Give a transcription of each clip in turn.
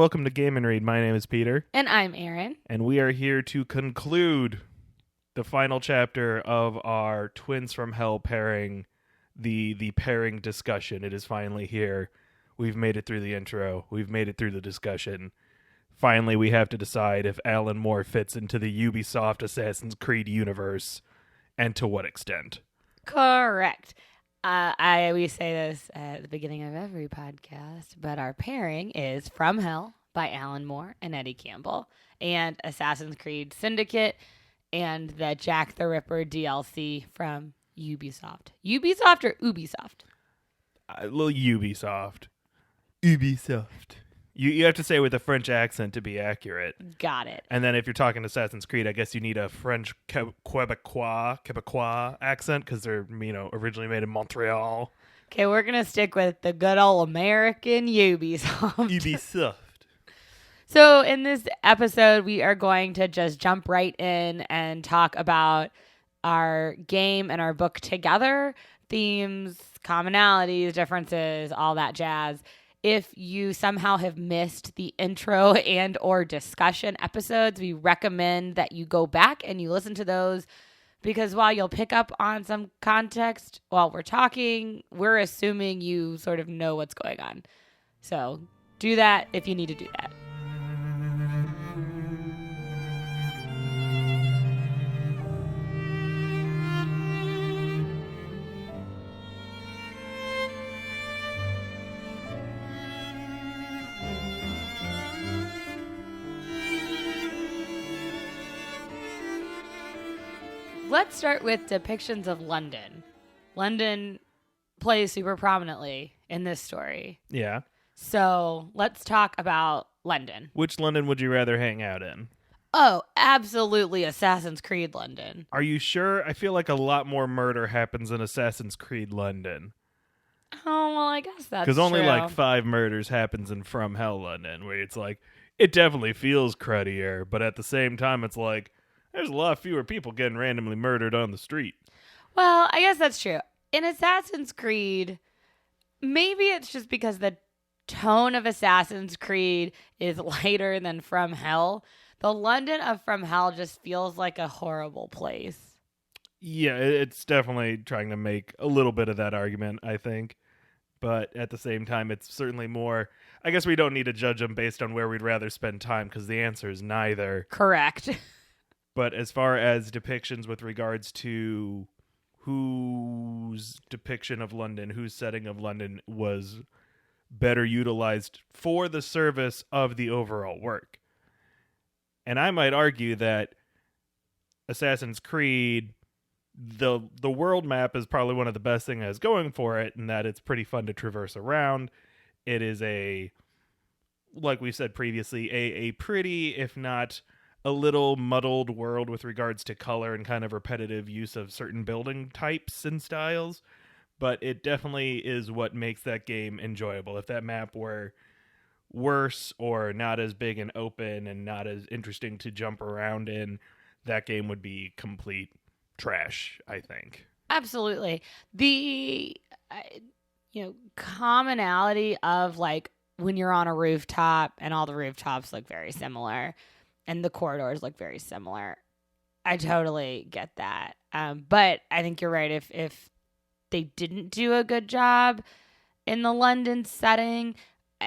welcome to Game and Read. My name is Peter. And I'm Erin. And we are here to conclude the final chapter of our Twins from Hell pairing, the pairing discussion. It is finally here. We've made it through the intro. We've made it through the discussion. Finally, we have to decide if Alan Moore fits into the Ubisoft Assassin's Creed universe, and to what extent. Correct. We say this at the beginning of every podcast, but our pairing is From Hell by Alan Moore and Eddie Campbell, and Assassin's Creed Syndicate, and the Jack the Ripper DLC from Ubisoft. Ubisoft or Ubisoft? A little Ubisoft. Ubisoft. You have to say it with a French accent to be accurate. Got it. And then if you're talking Assassin's Creed, I guess you need a French Quebecois accent because they're, originally made in Montreal. Okay, we're going to stick with the good old American Ubisoft. Ubisoft. So in this episode, we are going to just jump right in and talk about our game and our book together, themes, commonalities, differences, all that jazz. If you somehow have missed the intro and or discussion episodes, we recommend that you go back and you listen to those, because while you'll pick up on some context while we're talking, we're assuming you sort of know what's going on. So do that if you need to do that. Let's start with depictions of London. London plays super prominently in this story. Yeah. So let's talk about London. Which London would you rather hang out in? Oh, absolutely Assassin's Creed London. Are you sure? I feel like a lot more murder happens in Assassin's Creed London. Oh, well, I guess that's Because only true. like 5 murders happens in From Hell London, where it's like, it definitely feels cruddier, but at the same time, it's like, there's a lot fewer people getting randomly murdered on the street. Well, I guess that's true. In Assassin's Creed, maybe it's just because the tone of Assassin's Creed is lighter than From Hell. The London of From Hell just feels like a horrible place. Yeah, it's definitely trying to make a little bit of that argument, I think. But at the same time, it's certainly more... I guess we don't need to judge them based on where we'd rather spend time, because the answer is neither. Correct. But as far as depictions with regards to whose depiction of London, whose setting of London was better utilized for the service of the overall work. And I might argue that Assassin's Creed, the world map is probably one of the best things it has going for it, in that it's pretty fun to traverse around. It is like we said previously, a pretty, if not a little muddled world with regards to color and kind of repetitive use of certain building types and styles, but it definitely is what makes that game enjoyable. If that map were worse or not as big and open and not as interesting to jump around in, that game would be complete trash, I think. Absolutely. The commonality of like when you're on a rooftop and all the rooftops look very similar and the corridors look very similar. I totally get that. But I think you're right. If they didn't do a good job in the London setting,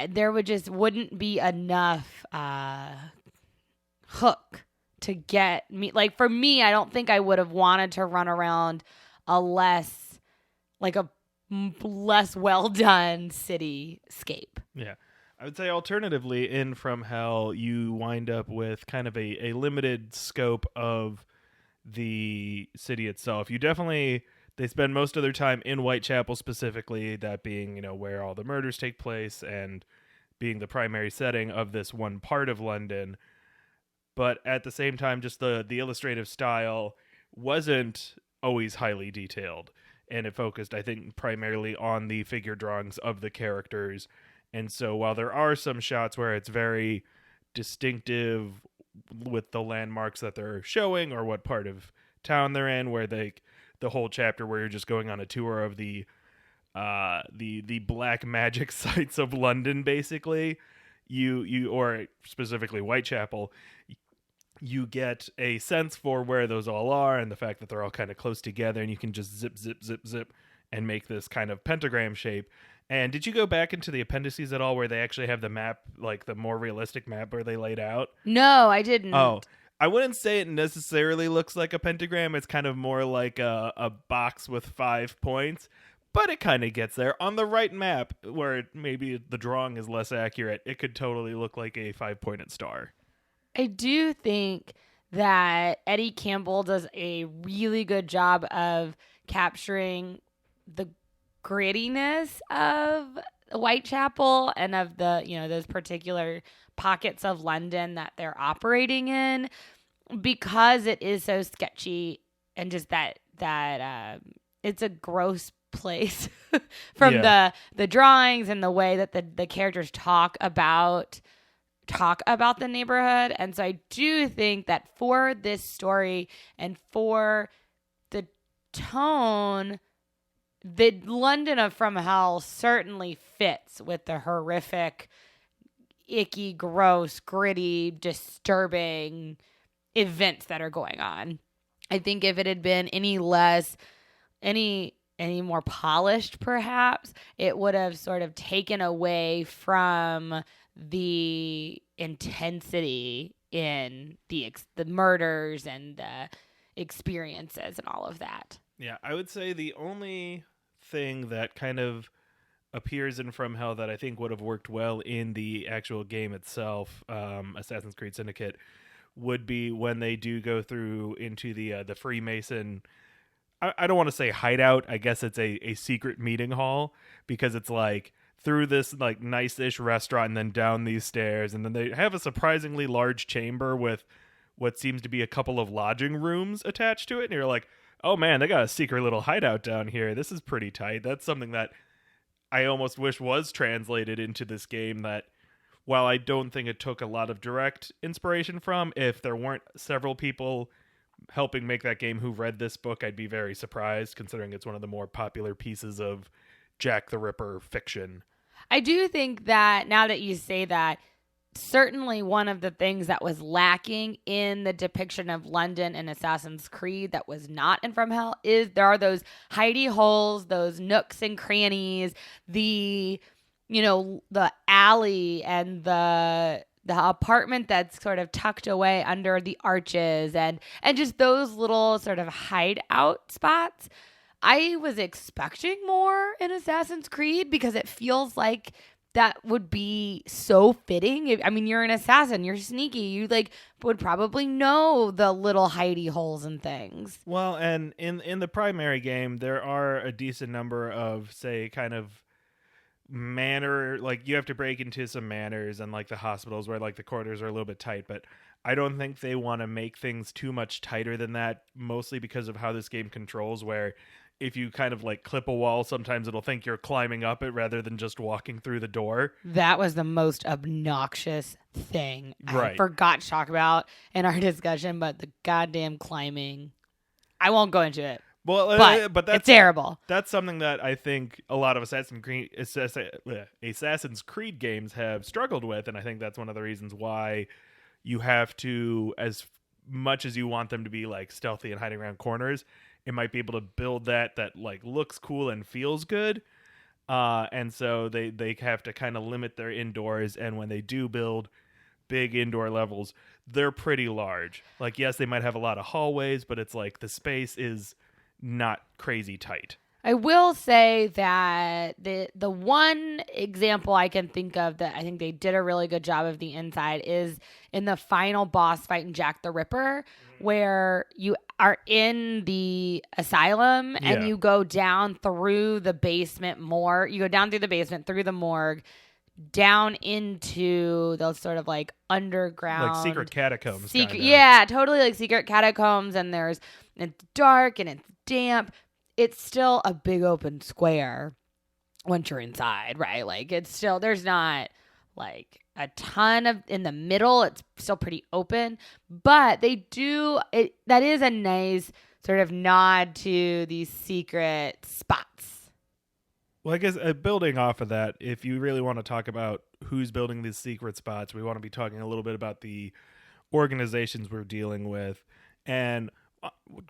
there wouldn't be enough hook to get me. Like for me, I don't think I would have wanted to run around a less well done cityscape. Yeah. I would say alternatively, in From Hell, you wind up with kind of a limited scope of the city itself. They spend most of their time in Whitechapel specifically, that being, where all the murders take place and being the primary setting of this one part of London. But at the same time, just the illustrative style wasn't always highly detailed. And it focused, I think, primarily on the figure drawings of the characters. And so while there are some shots where it's very distinctive with the landmarks that they're showing or what part of town they're in, where the whole chapter where you're just going on a tour of the black magic sites of London, basically, you or specifically Whitechapel, you get a sense for where those all are and the fact that they're all kind of close together, and you can just zip, zip, zip, zip, and make this kind of pentagram shape. And did you go back into the appendices at all where they actually have the map, like the more realistic map where they laid out? No, I didn't. Oh, I wouldn't say it necessarily looks like a pentagram. It's kind of more like a box with 5 points, but it kind of gets there. On the right map, where maybe the drawing is less accurate, it could totally look like a 5-pointed star. I do think that Eddie Campbell does a really good job of capturing the grittiness of Whitechapel and of the, those particular pockets of London that they're operating in, because it is so sketchy and just that it's a gross place from the drawings and the way that the characters talk about the neighborhood. And so I do think that for this story and for the tone, the London of From Hell certainly fits with the horrific, icky, gross, gritty, disturbing events that are going on. I think if it had been any more polished, perhaps, it would have sort of taken away from the intensity in the murders and the experiences and all of that. Yeah, I would say the only thing that kind of appears in From Hell that I think would have worked well in the actual game itself, Assassin's Creed Syndicate, would be when they do go through into the Freemason. I don't want to say hideout. I guess it's a secret meeting hall, because it's like through this like nice-ish restaurant and then down these stairs, and then they have a surprisingly large chamber with what seems to be a couple of lodging rooms attached to it, and you're like, oh man, they got a secret little hideout down here. This is pretty tight. That's something that I almost wish was translated into this game, that while I don't think it took a lot of direct inspiration from, if there weren't several people helping make that game who read this book, I'd be very surprised, considering it's one of the more popular pieces of Jack the Ripper fiction. I do think that, now that you say that, certainly one of the things that was lacking in the depiction of London in Assassin's Creed that was not in From Hell is there are those hidey holes, those nooks and crannies, the alley and the apartment that's sort of tucked away under the arches and just those little sort of hideout spots. I was expecting more in Assassin's Creed because it feels like that would be so fitting. I mean, you're an assassin, you're sneaky, you would probably know the little hidey holes and things. Well, and in the primary game, there are a decent number of, say, kind of manor, like you have to break into some manors and like the hospitals where like the corridors are a little bit tight, but I don't think they want to make things too much tighter than that, mostly because of how this game controls, where if you kind of like clip a wall, sometimes it'll think you're climbing up it rather than just walking through the door. That was the most obnoxious thing Right. I forgot to talk about in our discussion, but the goddamn climbing. I won't go into it. Well, but that's it's terrible. That's something that I think a lot of Assassin's Creed games have struggled with, and I think that's one of the reasons why you have to, as much as you want them to be like stealthy and hiding around corners, it might be able to build that like looks cool and feels good. And so they have to kind of limit their indoors, and when they do build big indoor levels, they're pretty large. Like, yes, they might have a lot of hallways, but it's like the space is not crazy tight. I will say that the one example I can think of that I think they did a really good job of the inside is in the final boss fight in Jack the Ripper, where you are in the asylum and you go down through the basement morgue. You go down through the basement, through the morgue, down into those sort of like underground, like secret catacombs. Yeah, totally like secret catacombs. And it's dark and it's damp. It's still a big open square once you're inside, right? Like it's still, there's not like a ton of in the middle. It's still pretty open, but they do it. That is a nice sort of nod to these secret spots. Well, I guess building off of that, if you really want to talk about who's building these secret spots. We want to be talking a little bit about the organizations we're dealing with, and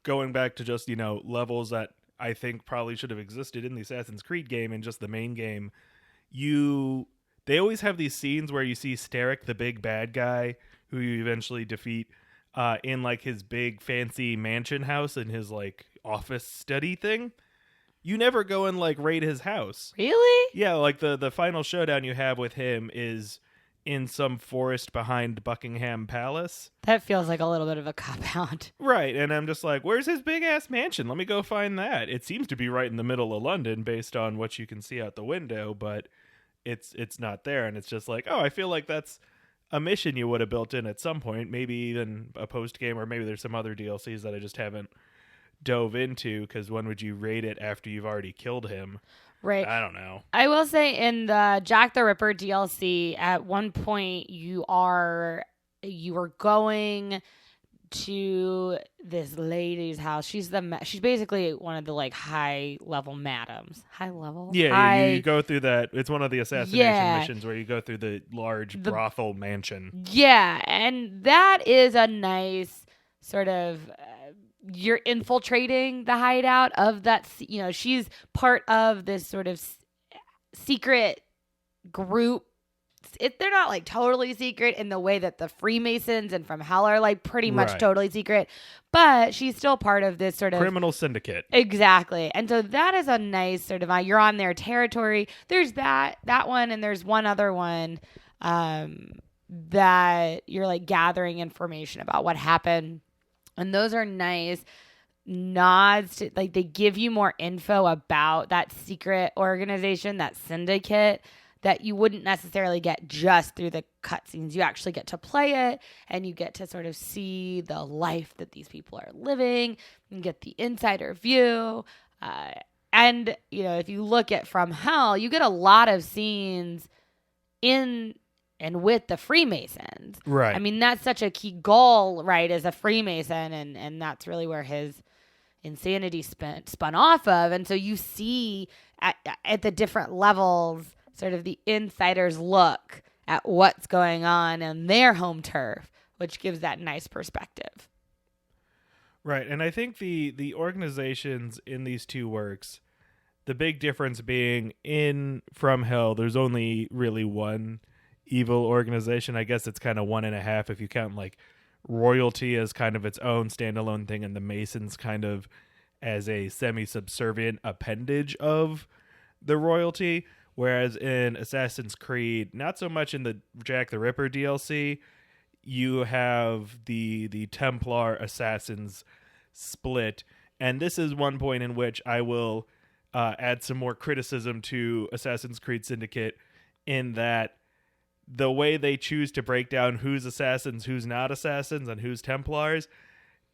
going back to just, levels that I think probably should have existed in the Assassin's Creed game and just the main game. They always have these scenes where you see Starrick, the big bad guy, who you eventually defeat, in like his big fancy mansion house and his like office study thing. You never go and like raid his house. Really? Yeah, like the final showdown you have with him is in some forest behind Buckingham Palace. That feels like a little bit of a cop-out. Right, and I'm just like, where's his big-ass mansion? Let me go find that. It seems to be right in the middle of London based on what you can see out the window, but it's not there, and it's just like, oh, I feel like that's a mission you would have built in at some point, maybe even a post-game, or maybe there's some other DLCs that I just haven't dove into, because when would you raid it after you've already killed him? Right. I don't know. I will say in the Jack the Ripper DLC, at one point you are going to this lady's house. She's basically one of the like high level madams. High level? Yeah, you go through that. It's one of the assassination missions where you go through the large brothel mansion. Yeah, and that is a nice sort of you're infiltrating the hideout of that. She's part of this sort of secret group. They're not like totally secret in the way that the Freemasons and From Hell are like pretty much totally secret, but she's still part of this sort of criminal syndicate. Exactly. And so that is a nice sort of, you're on their territory. There's that one, and there's one other one that you're like gathering information about what happened. And those are nice nods to, like, they give you more info about that secret organization, that syndicate, that you wouldn't necessarily get just through the cutscenes. You actually get to play it, and you get to sort of see the life that these people are living and get the insider view. And, if you look at From Hell, you get a lot of scenes in and with the Freemasons. Right. I mean, that's such a key goal, right, as a Freemason, and that's really where his insanity spun off of. And so you see at the different levels sort of the insider's look at what's going on their home turf, which gives that nice perspective. Right, and I think the organizations in these two works, the big difference being in From Hell, there's only really one evil organization. I guess it's kind of 1.5 if you count like royalty as kind of its own standalone thing, and the Masons kind of as a semi-subservient appendage of the royalty. Whereas in Assassin's Creed, not so much in the Jack the Ripper DLC, you have the Templar assassins split. And this is one point in which I will add some more criticism to Assassin's Creed Syndicate, in that the way they choose to break down who's assassins, who's not assassins, and who's Templars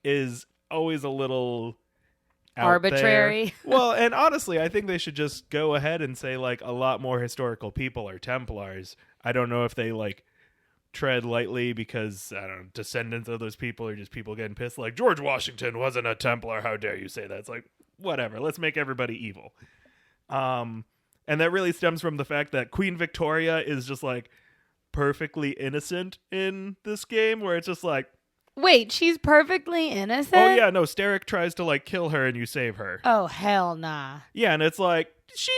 is always a little arbitrary. Well, and honestly, I think they should just go ahead and say like a lot more historical people are Templars. I don't know if they like tread lightly because, I don't know, descendants of those people are just people getting pissed like, George Washington wasn't a Templar, how dare you say that? It's like, whatever, let's make everybody evil. And that really stems from the fact that Queen Victoria is just like perfectly innocent in this game, where it's just like, wait, she's perfectly innocent? oh yeah, no, Starrick tries to like kill her and you save her. Oh, hell nah. Yeah, and it's like, she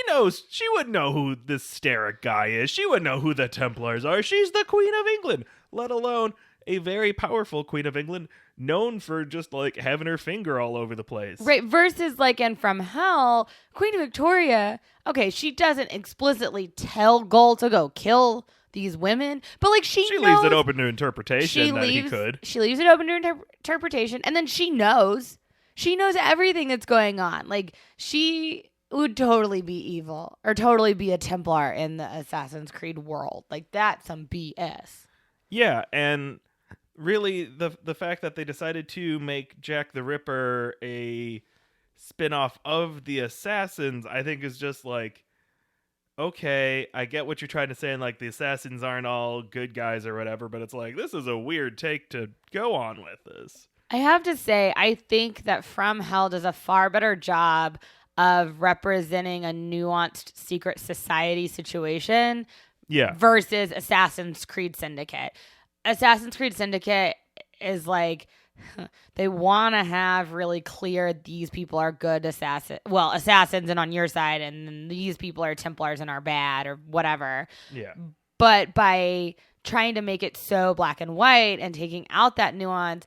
would know who this Starrick guy is. She would know who the Templars are. She's the Queen of England, let alone a very powerful Queen of England known for just like having her finger all over the place. Right, versus like in From Hell, Queen Victoria, okay, she doesn't explicitly tell Gull to go kill these women, but like she knows, leaves it open to interpretation he could. She leaves it open to interpretation, and then she knows everything that's going on. Like, she would totally be evil or totally be a Templar in the Assassin's Creed world. Like, that's some BS. Yeah, and really the fact that they decided to make Jack the Ripper a spin-off of the Assassins, I think is just like, okay, I get what you're trying to say, and like the assassins aren't all good guys or whatever, but it's like, this is a weird take to go on with this. I have to say, I think that From Hell does a far better job of representing a nuanced secret society situation Yeah. versus Assassin's Creed Syndicate. Assassin's Creed Syndicate is like, they want to have really clear these people are good assassins and on your side, and then these people are Templars and are bad or whatever. Yeah. But by trying to make it so black and white and taking out that nuance,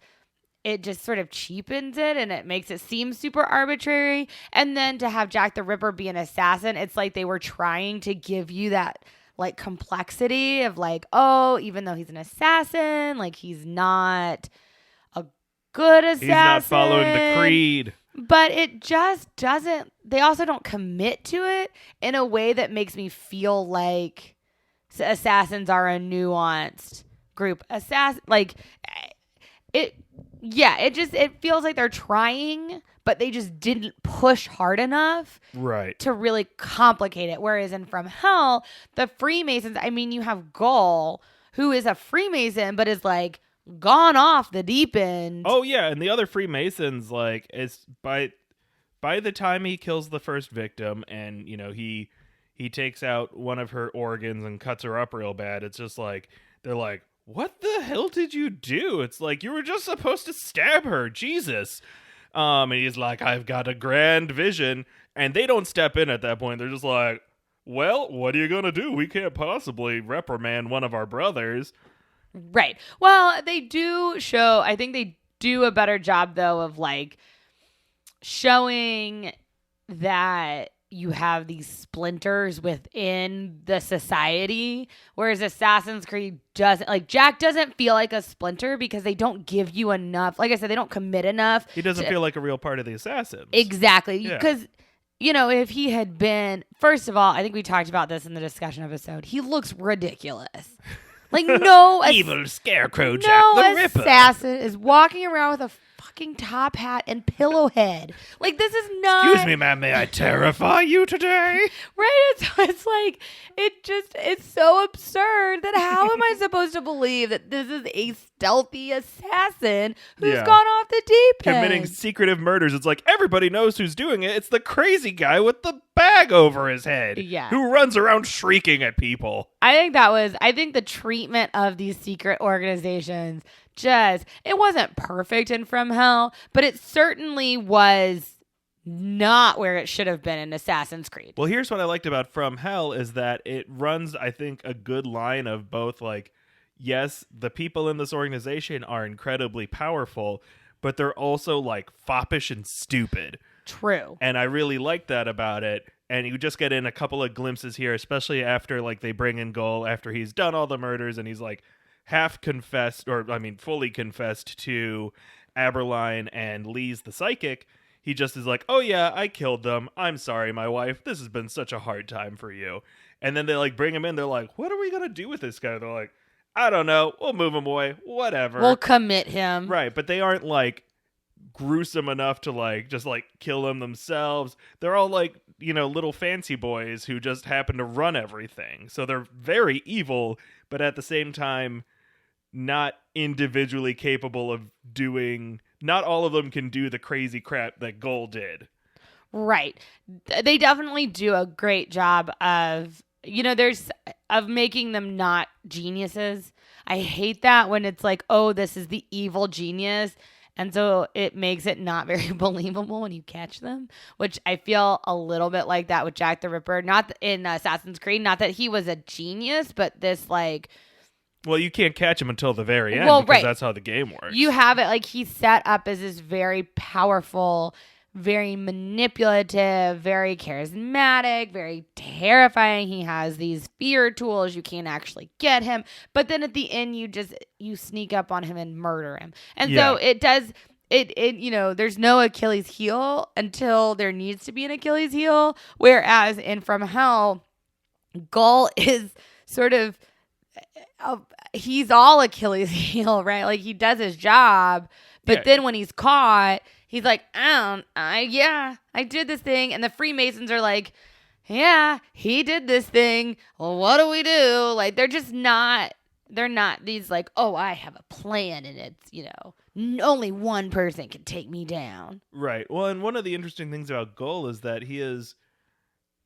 it just sort of cheapens it and it makes it seem super arbitrary. And then to have Jack the Ripper be an assassin, it's like they were trying to give you that like complexity of like, oh, even though he's an assassin, like he's not a good assassin. He's not following the creed. But it just doesn't, they also don't commit to it in a way that makes me feel like assassins are a nuanced group. It feels like they're trying, but they just didn't push hard enough Right. to really complicate it. Whereas in From Hell, the Freemasons, I mean, you have Gull, who is a Freemason, but is like gone off the deep end. Oh yeah, and the other Freemasons, like, it's by the time he kills the first victim, and you know he takes out one of her organs and cuts her up real bad. It's just like they're like, what the hell did you do? It's like, you were just supposed to stab her, Jesus. And he's like, I've got a grand vision, and they don't step in at that point. They're just like, well, what are you gonna do? We can't possibly reprimand one of our brothers. Right. Well, they do show, I think they do a better job, though, of like showing that you have these splinters within the society, whereas Assassin's Creed doesn't. Like, Jack doesn't feel like a splinter because they don't give you enough. Like I said, they don't commit enough. He doesn't feel like a real part of the Assassins. Exactly. Yeah. Because, you know, if he had been, first of all, I think we talked about this in the discussion episode, he looks ridiculous. Like, no evil scarecrow Jack the Ripper. Assassin is walking around with a fucking top hat and pillow head. Like, this is not. Excuse me, ma'am, may I terrify you today? Right? It's like, it's so absurd that how am I supposed to believe that this is a stealthy assassin who's Yeah. gone off the deep end? Committing secretive murders. It's like, everybody knows who's doing it. It's the crazy guy with the bag over his head. Yeah. Who runs around shrieking at people. I think the treatment of these secret organizations it wasn't perfect in From Hell, but it certainly was not where it should have been in Assassin's Creed. Well, here's what I liked about From Hell is that it runs, I think, a good line of both, like, yes, the people in this organization are incredibly powerful, but they're also, like, foppish and stupid. True. And I really like that about it. And you just get in a couple of glimpses here, especially after, like, they bring in Gull after he's done all the murders and he's, like, fully confessed to Aberline and Lee's the psychic. He just is like, oh yeah, I killed them. I'm sorry, my wife. This has been such a hard time for you. And then they like bring him in. They're like, what are we going to do with this guy? They're like, I don't know. We'll move him away. Whatever. We'll commit him. Right. But they aren't like gruesome enough to like just like kill him themselves. They're all like, you know, little fancy boys who just happen to run everything. So they're very evil, but at the same time, not individually capable of doing. Not all of them can do the crazy crap that Gull did. Right. They definitely do a great job of, you know, of making them not geniuses. I hate that when it's like, oh, this is the evil genius. And so it makes it not very believable when you catch them, which I feel a little bit like that with Jack the Ripper. Not in Assassin's Creed, not that he was a genius, but this like... Well, you can't catch him until the very end because right. That's how the game works. You have it like he's set up as this very powerful, very manipulative, very charismatic, very terrifying. He has these fear tools. You can't actually get him. But then at the end, you sneak up on him and murder him. And so it does... It you know, there's no Achilles heel until there needs to be an Achilles heel. Whereas in From Hell, Gull is sort of... he's all Achilles heel, right? Like he does his job, but then when he's caught, he's like, I did this thing. And the Freemasons are like, yeah, he did this thing. Well, what do we do? Like, they're not these like, oh, I have a plan and it's, you know, only one person can take me down. Right. Well, and one of the interesting things about Gull is that he is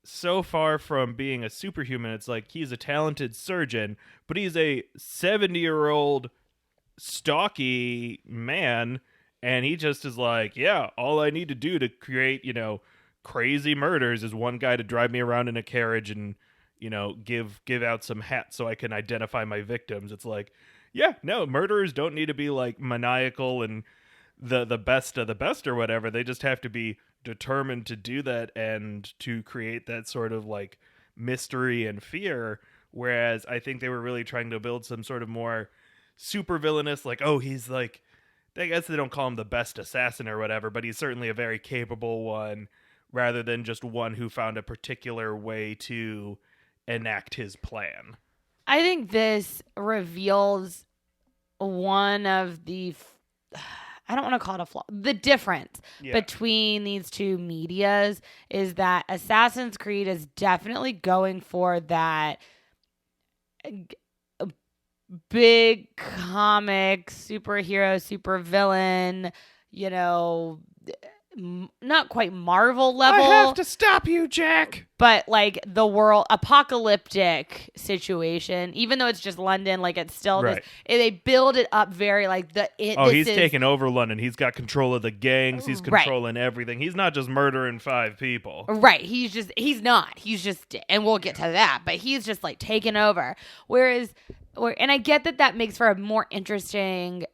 so far from being a superhuman. It's like he's a talented surgeon, but he's a 70-year-old stocky man, and he just is like, yeah, all I need to do to create, crazy murders is one guy to drive me around in a carriage and, give out some hats so I can identify my victims. It's like, yeah, no, murderers don't need to be like maniacal and the best of the best or whatever. They just have to be determined to do that and to create that sort of like mystery and fear. Whereas I think they were really trying to build some sort of more super villainous, like, oh, he's like, I guess they don't call him the best assassin or whatever, but he's certainly a very capable one, rather than just one who found a particular way to enact his plan. I think this reveals one of the I don't want to call it a flaw. The difference between these two medias is that Assassin's Creed is definitely going for that big comic superhero, supervillain, not quite Marvel level. I have to stop you, Jack. But like the world apocalyptic situation, even though it's just London, like it's still right. this, they build it up very like he's taking over London. He's got control of the gangs. He's controlling everything. He's not just murdering 5 people. Right. He's just, and we'll get to that, but he's just like taking over. And I get that makes for a more interesting,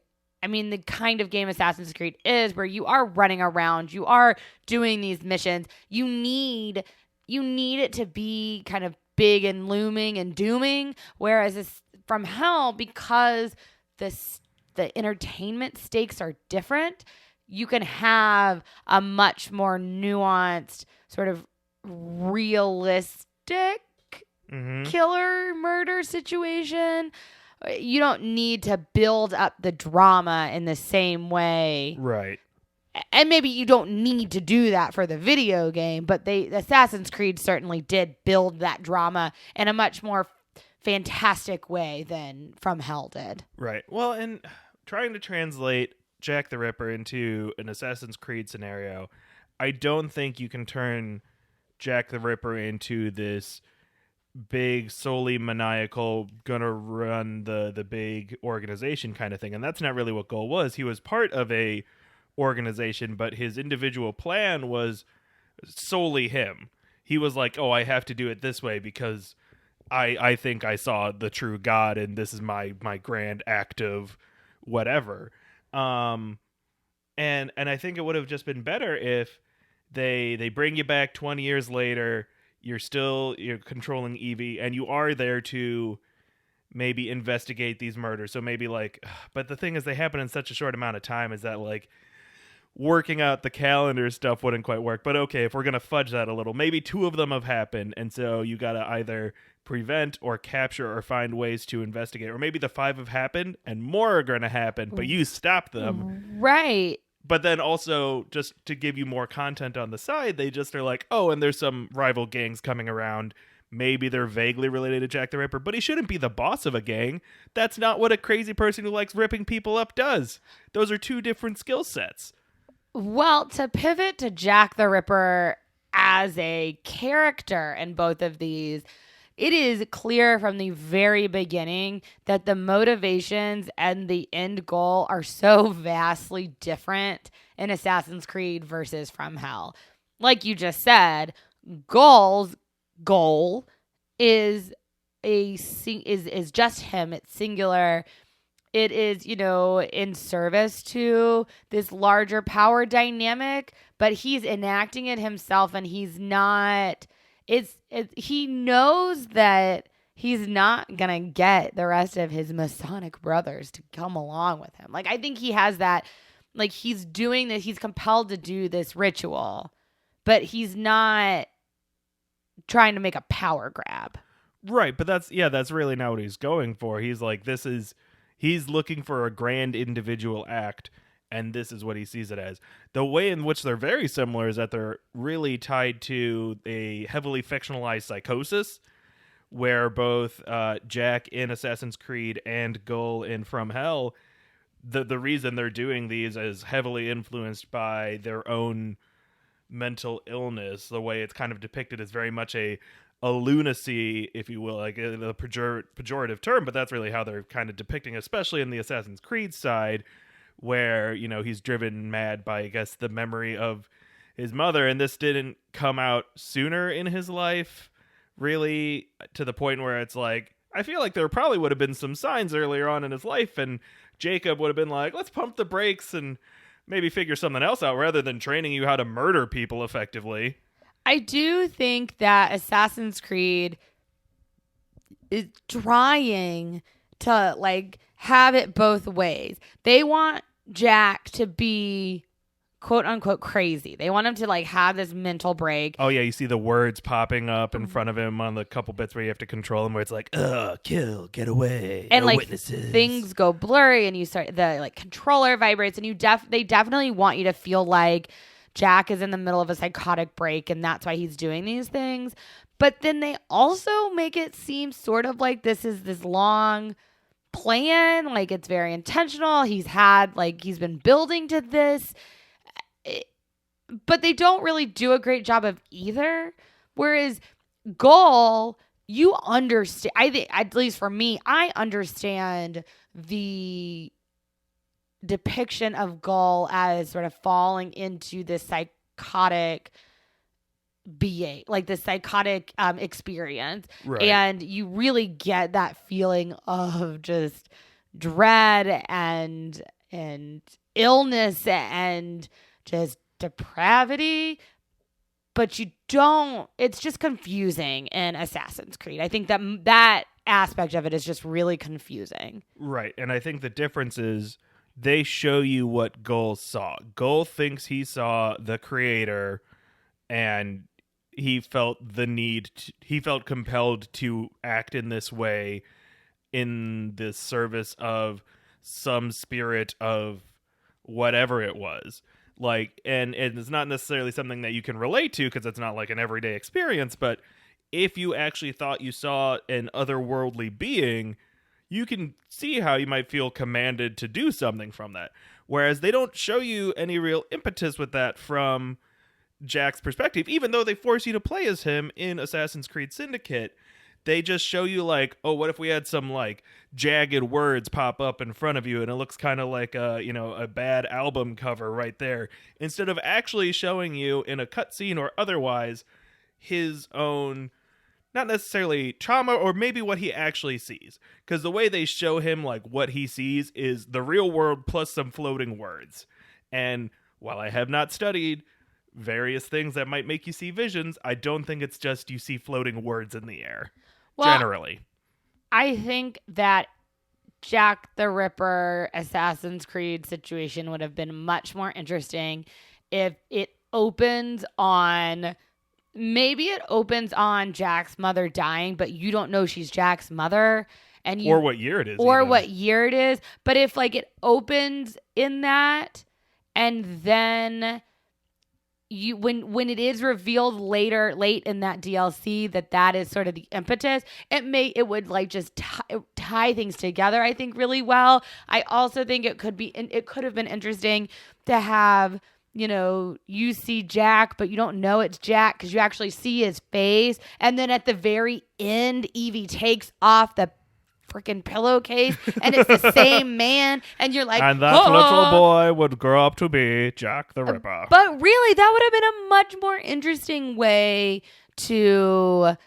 the kind of game Assassin's Creed is, where you are running around, you are doing these missions. You need it to be kind of big and looming and dooming. Whereas From Hell, because the entertainment stakes are different, you can have a much more nuanced, sort of realistic killer murder situation. You don't need to build up the drama in the same way. Right. And maybe you don't need to do that for the video game, but Assassin's Creed certainly did build that drama in a much more fantastic way than From Hell did. Right. Well, and trying to translate Jack the Ripper into an Assassin's Creed scenario, I don't think you can turn Jack the Ripper into this big, solely maniacal, gonna run the big organization kind of thing. And that's not really what Gull was. He was part of a organization, but his individual plan was solely him. He was like, oh, I have to do it this way because I think I saw the true God and this is my grand act of whatever. And I think it would have just been better if they bring you back 20 years later. You're controlling Evie, and you are there to maybe investigate these murders. So maybe but the thing is, they happen in such a short amount of time, is that working out the calendar stuff wouldn't quite work. But okay, if we're going to fudge that a little, maybe 2 of them have happened. And so you got to either prevent or capture or find ways to investigate. Or maybe the 5 have happened and more are going to happen, but you stop them. Right. But then also, just to give you more content on the side, they just are like, oh, and there's some rival gangs coming around. Maybe they're vaguely related to Jack the Ripper, but he shouldn't be the boss of a gang. That's not what a crazy person who likes ripping people up does. Those are 2 different skill sets. Well, to pivot to Jack the Ripper as a character in both of these, it is clear from the very beginning that the motivations and the end goal are so vastly different in Assassin's Creed versus From Hell. Like you just said, Gull's goal is just him. It's singular. It is, in service to this larger power dynamic, but he's enacting it himself, and he's not. He knows that he's not gonna get the rest of his Masonic brothers to come along with him. I think he has that. He's doing this. He's compelled to do this ritual, but he's not trying to make a power grab. Right, but that's really not what he's going for. He's like, he's looking for a grand individual act, and this is what he sees it as. The way in which they're very similar is that they're really tied to a heavily fictionalized psychosis, where both Jack in Assassin's Creed and Gull in From Hell, the reason they're doing these is heavily influenced by their own mental illness. The way it's kind of depicted is very much a lunacy, if you will, like a pejorative term, but that's really how they're kind of depicting, especially in the Assassin's Creed side, where, you know, he's driven mad by, I guess, the memory of his mother, and this didn't come out sooner in his life, really, to the point where it's like, I feel like there probably would have been some signs earlier on in his life, and Jacob would have been like, let's pump the brakes and maybe figure something else out rather than training you how to murder people effectively. I do think that Assassin's Creed is trying to, like, have it both ways. They want Jack to be quote unquote crazy. They want him to, like, have this mental break. Oh yeah, you see the words popping up in front of him on the couple bits where you have to control him, where it's like, kill, get away, and no like witnesses. Things go blurry, and you start, the like controller vibrates, and they definitely want you to feel like Jack is in the middle of a psychotic break, and that's why he's doing these things. But then they also make it seem sort of like this is this long plan, like it's very intentional. He's been building to this. But they don't really do a great job of either. Whereas Gull, you understand, I think, at least for me, I understand the depiction of Gull as sort of falling into this psychotic like this psychotic experience. Right. And you really get that feeling of just dread and illness and just depravity, but you don't, it's just confusing in Assassin's Creed. I think that aspect of it is just really confusing. Right. And I think the difference is they show you what Gull saw. Gull thinks he saw the creator, and he felt he felt compelled to act in this way in the service of some spirit of whatever it was. Like, and it's not necessarily something that you can relate to because it's not like an everyday experience, but if you actually thought you saw an otherworldly being, you can see how you might feel commanded to do something from that. Whereas they don't show you any real impetus with that from Jack's perspective, even though they force you to play as him in Assassin's Creed Syndicate. They just show you like, oh, what if we had some like jagged words pop up in front of you and it looks kind of like a bad album cover right there, instead of actually showing you in a cutscene or otherwise his own, not necessarily trauma, or maybe what he actually sees. Because the way they show him like what he sees is the real world plus some floating words. And while I have not studied various things that might make you see visions, I don't think it's just you see floating words in the air. Well, generally, I think that Jack the Ripper Assassin's Creed situation would have been much more interesting if it opens on, maybe it opens on Jack's mother dying, but you don't know she's Jack's mother, and or what year it is, what year it is. But if like it opens in that, and then you, when it is revealed late in that DLC that is sort of the impetus, it would like just tie things together, I think, really well. I also think it could have been interesting to have, you know, you see Jack, but you don't know it's Jack because you actually see his face, and then at the very end, Evie takes off the freaking pillowcase and it's the same man, and you're like, and that little boy would grow up to be Jack the Ripper. But really, that would have been a much more interesting way to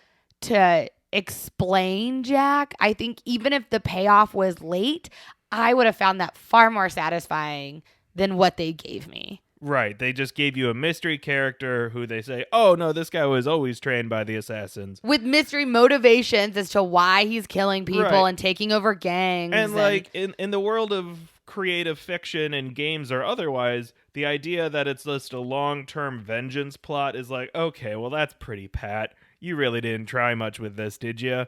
explain Jack. I think even if the payoff was late, I would have found that far more satisfying than what they gave me. Right. They just gave you a mystery character who they say, oh, no, this guy was always trained by the assassins. With mystery motivations as to why he's killing people and taking over gangs. And like in the world of creative fiction and games or otherwise, the idea that it's just a long-term vengeance plot is like, okay, well, that's pretty pat. You really didn't try much with this, did you?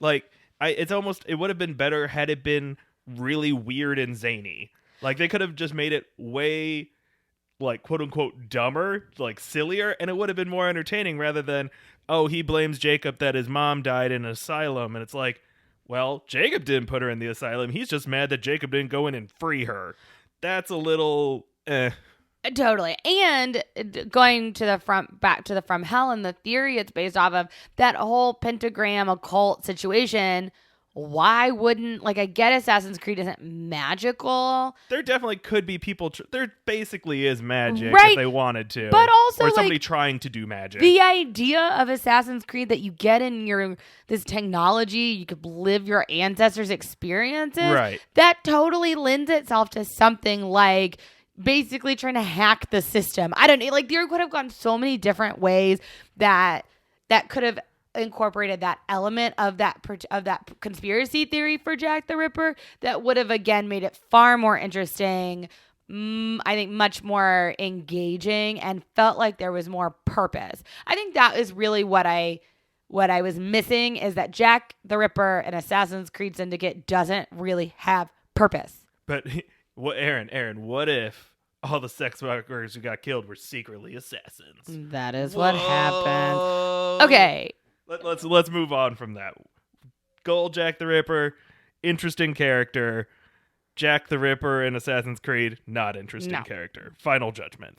Like, it would have been better had it been really weird and zany. Like, they could have just made it way, like, quote-unquote dumber, like sillier, and it would have been more entertaining rather than, oh, he blames Jacob that his mom died in an asylum, and it's like, well, Jacob didn't put her in the asylum. He's just mad that Jacob didn't go in and free her. That's a little Totally. And going to the back to the From Hell and the theory it's based off of, that whole pentagram occult situation. Why wouldn't, like, I get Assassin's Creed isn't magical. There definitely could be people. There basically is magic Right. if they wanted to. But also, or somebody like, trying to do magic. the idea of Assassin's Creed that you get in this technology, you could live your ancestors' experiences. Right. That totally lends itself to something like basically trying to hack the system. I don't know. Like, there could have gone so many different ways that could have incorporated that element of that conspiracy theory for Jack the Ripper that would have, again, made it far more interesting. I think much more engaging and felt like there was more purpose. I think that is really what I was missing, is that Jack the Ripper and Assassin's Creed Syndicate doesn't really have purpose. But Aaron, what if all the sex workers who got killed were secretly assassins? That is what happened. Okay. Let's move on from that. Gold Jack the Ripper, interesting character. Jack the Ripper in Assassin's Creed, not interesting character. Final judgment.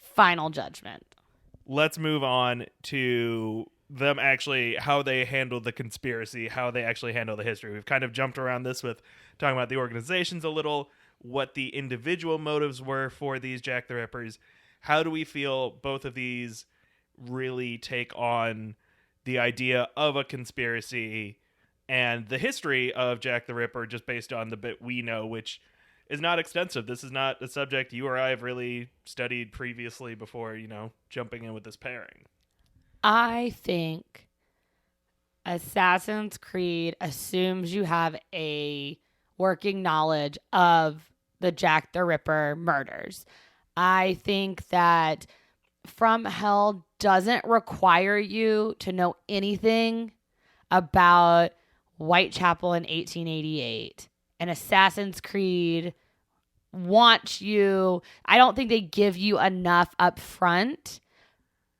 Let's move on to them actually, how they handle the conspiracy, how they actually handle the history. We've kind of jumped around this with talking about the organizations a little, what the individual motives were for these Jack the Rippers. How do we feel both of these really take on the idea of a conspiracy and the history of Jack the Ripper, just based on the bit we know, which is not extensive. This is not a subject you or I have really studied previously before, jumping in with this pairing. I think Assassin's Creed assumes you have a working knowledge of the Jack the Ripper murders. I think that From Hell doesn't require you to know anything about Whitechapel in 1888. And Assassin's Creed wants you, I don't think they give you enough up front.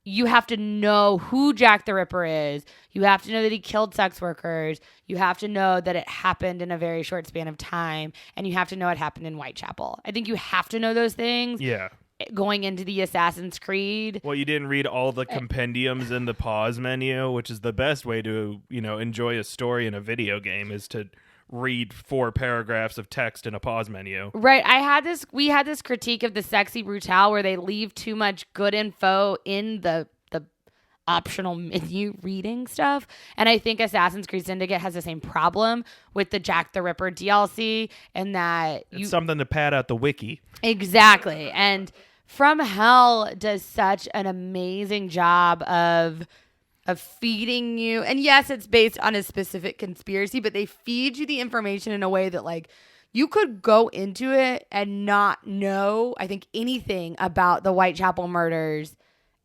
You have to know who Jack the Ripper is. You have to know that he killed sex workers. You have to know that it happened in a very short span of time. And you have to know it happened in Whitechapel. I think you have to know those things. Yeah. Going into the Assassin's Creed. Well, you didn't read all the compendiums in the pause menu, which is the best way to, enjoy a story in a video game, is to read 4 paragraphs of text in a pause menu. Right. We had this critique of the Sexy Brutale where they leave too much good info in the optional menu reading stuff. And I think Assassin's Creed Syndicate has the same problem with the Jack the Ripper DLC, and that it's something to pad out the wiki. Exactly. And From Hell does such an amazing job of feeding you. And yes, it's based on a specific conspiracy, but they feed you the information in a way that, like, you could go into it and not know, I think, anything about the Whitechapel murders,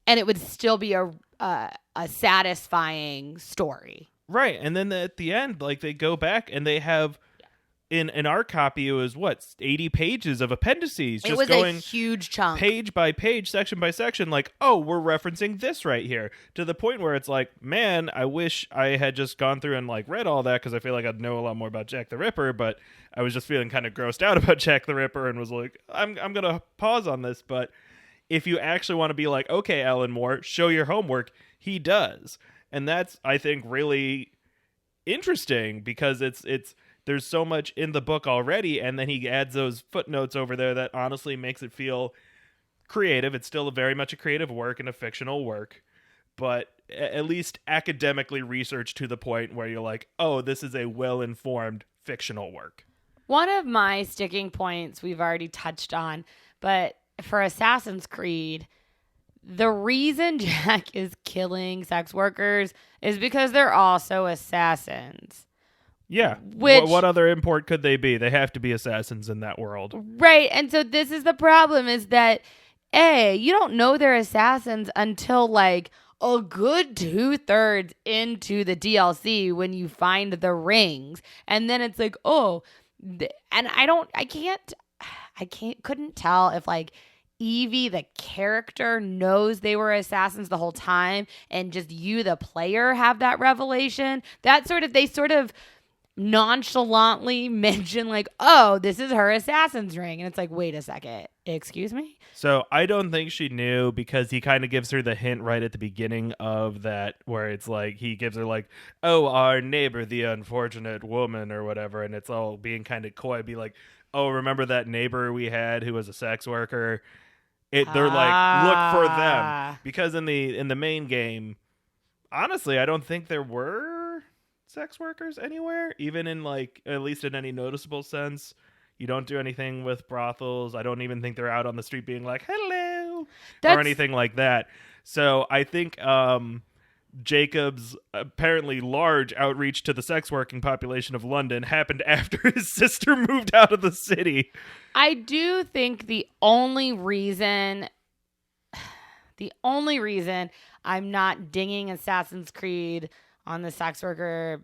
and it would still be a satisfying story. Right. And then at the end, like, they go back and they have, in our copy, it was 80 pages of appendices. It was going a huge chunk. Page by page, section by section, like, oh, we're referencing this right here. To the point where it's like, man, I wish I had just gone through and, like, read all that, because I feel like I'd know a lot more about Jack the Ripper, but I was just feeling kind of grossed out about Jack the Ripper and was like, I'm going to pause on this. But if you actually want to be like, okay, Alan Moore, show your homework, he does. And that's, I think, really interesting, because it's there's so much in the book already, and then he adds those footnotes over there that honestly makes it feel creative. It's still very much a creative work and a fictional work, but at least academically researched to the point where you're like, oh, this is a well-informed fictional work. One of my sticking points we've already touched on, but for Assassin's Creed, the reason Jack is killing sex workers is because they're also assassins. Yeah. Which, what other import could they be? They have to be assassins in that world. Right. And so this is the problem, is that, you don't know they're assassins until, like, a good 2/3 into the DLC when you find the rings. And then it's like, oh, and couldn't tell if, like, Evie, the character, knows they were assassins the whole time, and just you, the player, have that revelation. They sort of nonchalantly mention like, oh, this is her assassin's ring. And it's like, wait a second, excuse me? So I don't think she knew because he kind of gives her the hint right at the beginning of that, where it's like he gives her like, oh, our neighbor, the unfortunate woman or whatever. And it's all being kind of coy, be like, oh, remember that neighbor we had who was a sex worker? They're like, look for them. Because in the main game, honestly, I don't think there were sex workers anywhere, even in like, at least in any noticeable sense. You don't do anything with brothels. I don't even think they're out on the street being like, hello, or anything like that. So I think Jacob's apparently large outreach to the sex working population of London happened after his sister moved out of the city. I do think the only reason I'm not dinging Assassin's Creed on the sex worker